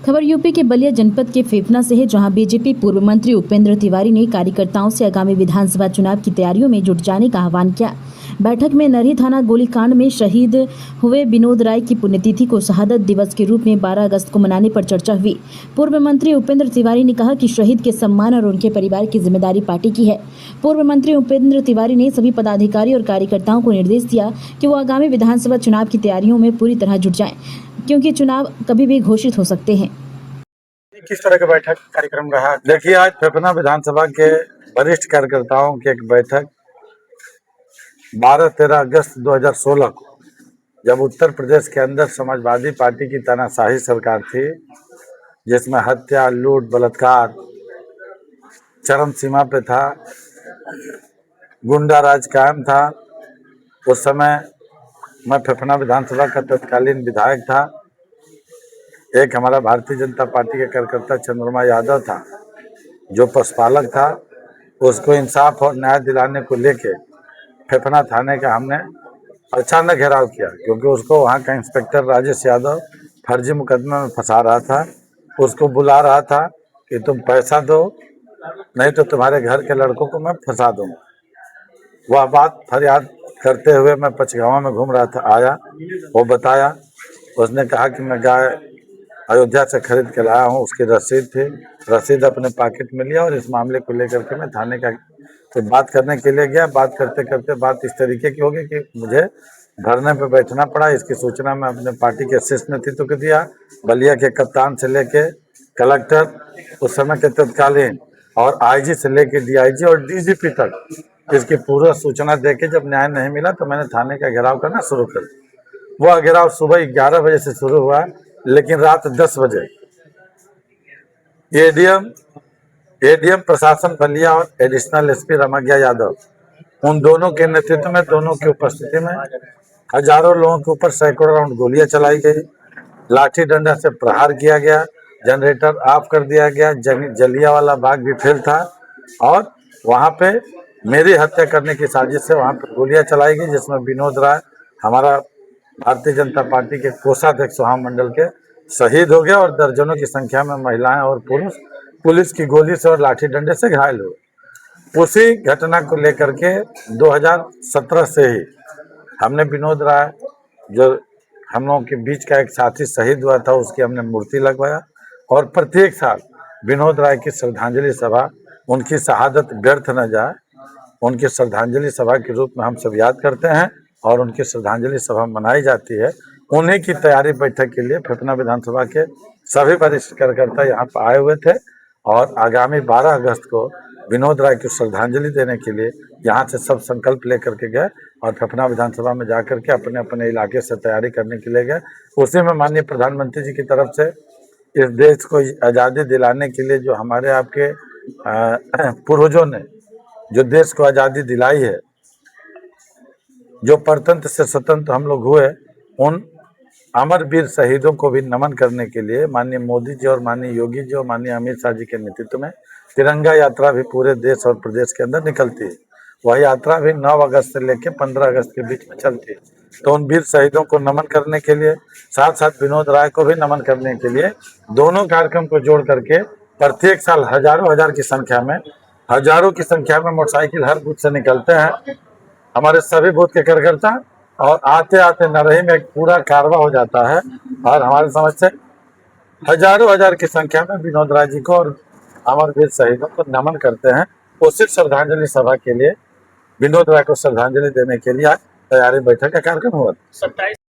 खबर यूपी के बलिया जनपद के फेफना से है, जहां बीजेपी पूर्व मंत्री उपेंद्र तिवारी ने कार्यकर्ताओं से आगामी विधानसभा चुनाव की तैयारियों में जुट जाने का आह्वान किया। बैठक में नरही थाना गोलीकांड में शहीद हुए विनोद राय की पुण्यतिथि को शहादत दिवस के रूप में 12 अगस्त को मनाने पर चर्चा हुई। पूर्व मंत्री उपेंद्र तिवारी ने कहा कि शहीद के सम्मान और उनके परिवार की जिम्मेदारी पार्टी की है। पूर्व मंत्री उपेंद्र तिवारी ने सभी पदाधिकारी और कार्यकर्ताओं को निर्देश दिया कि वो आगामी विधानसभा चुनाव की तैयारियों में पूरी तरह जुट जाएं, क्योंकि चुनाव कभी भी घोषित हो सकते हैं। किस तरह का बैठक कार्यक्रम रहा? देखिए, आज फेफना विधानसभा के वरिष्ठ कार्यकर्ताओं की एक बैठक 12-13 अगस्त 2016 को, जब उत्तर प्रदेश के अंदर समाजवादी पार्टी की तानाशाही सरकार थी, जिसमें हत्या, लूट, बलात्कार चरम सीमा पे था, गुंडा राज कायम था। उस समय मैं फेफना विधानसभा का तत्कालीन विधायक था। एक हमारा भारतीय जनता पार्टी के कार्यकर्ता चंद्रमा यादव था, जो पशुपालक था। उसको इंसाफ और न्याय दिलाने को लेके फेफना थाने का हमने अचानक घेराव किया, क्योंकि उसको वहाँ का इंस्पेक्टर राजेश यादव फर्जी मुकदमे में फंसा रहा था। उसको बुला रहा था कि तुम पैसा दो, नहीं तो तुम्हारे घर के लड़कों को मैं फंसा दूंगा। वह बात फरियाद करते हुए मैं पचगावा में घूम रहा था, आया, वो बताया। उसने कहा कि मैं गाय अयोध्या से खरीद के लाया हूँ, उसकी रसीद थी। रसीद अपने पॉकेट में लिया और इस मामले को लेकर के मैं थाने का तो बात करने के लिए गया। बात करते करते बात इस तरीके की हो गई कि मुझे धरने पे बैठना पड़ा। इसकी सूचना मैं अपने पार्टी के शीर्ष नेतृत्व को दिया, बलिया के कप्तान से लेके कलेक्टर उस समय के तत्कालीन और आईजी से लेके डीआईजी और डीजीपी तक इसकी पूरा सूचना देके जब न्याय नहीं मिला तो मैंने थाने का घेराव करना शुरू कर दिया। वह घेराव सुबह 11 बजे से शुरू हुआ, लेकिन रात 10 बजे एडीएम प्रशासन बलिया और एडिशनल एसपी रमैया यादव, उन दोनों के नेतृत्व में, दोनों की उपस्थिति में हजारों लोगों के ऊपर सैकड़ों राउंड गोलियां चलाई गई, लाठी डंडा से प्रहार किया गया, जनरेटर ऑफ कर दिया गया, जलियांवाला बाग भी फेल था और वहां पे मेरी हत्या करने की साजिश से वहां पे गोलियां चलाई गई, जिसमें विनोद राय, हमारा भारतीय जनता पार्टी के कोषाध्यक्ष महामंडल के, शहीद हो गए और दर्जनों की संख्या में महिलाएं और पुरुष पुलिस की गोली से और लाठी डंडे से घायल हुए। उसी घटना को लेकर के 2017 से ही हमने विनोद राय, जो हम लोगों के बीच का एक साथी शहीद हुआ था, उसकी हमने मूर्ति लगवाया और प्रत्येक साल विनोद राय की श्रद्धांजलि सभा, उनकी शहादत व्यर्थ न जाए, उनकी श्रद्धांजलि सभा के रूप में हम सब याद करते हैं और उनकी श्रद्धांजलि सभा मनाई जाती है। उन्हीं की तैयारी बैठक के लिए फेफना विधानसभा के सभी वरिष्ठ कार्यकर्ता यहाँ पर आए हुए थे और आगामी 12 अगस्त को विनोद राय की श्रद्धांजलि देने के लिए यहाँ से सब संकल्प लेकर के गए और फेफना विधानसभा में जाकर के अपने अपने इलाके से तैयारी करने के लिए गए। उसी में माननीय प्रधानमंत्री जी की तरफ से इस देश को आज़ादी दिलाने के लिए जो हमारे आपके पूर्वजों ने जो देश को आज़ादी दिलाई है, जो परतंत्र से स्वतंत्र हम लोग हुए, उन अमर वीर शहीदों को भी नमन करने के लिए माननीय मोदी जी और माननीय योगी जी और माननीय अमित शाह जी के नेतृत्व में तिरंगा यात्रा भी पूरे देश और प्रदेश के अंदर निकलती है। वह यात्रा भी 9 अगस्त से लेकर 15 अगस्त के बीच में चलती है। तो उन वीर शहीदों को नमन करने के लिए, साथ साथ विनोद राय को भी नमन करने के लिए, दोनों कार्यक्रम को जोड़ करके प्रत्येक साल हजारों की संख्या में मोटरसाइकिल हर बूथ से निकलते हैं हमारे सभी बूथ के कार्यकर्ता, और आते आते नरही में एक पूरा कारवा हो जाता है और हमारे समझ से हजारों की संख्या में विनोद राय जी को और अमर वीर शहीदों को नमन करते हैं। उसी श्रद्धांजलि सभा के लिए, विनोद राय को श्रद्धांजलि देने के लिए आज तैयारी बैठक का कार्यक्रम हुआ।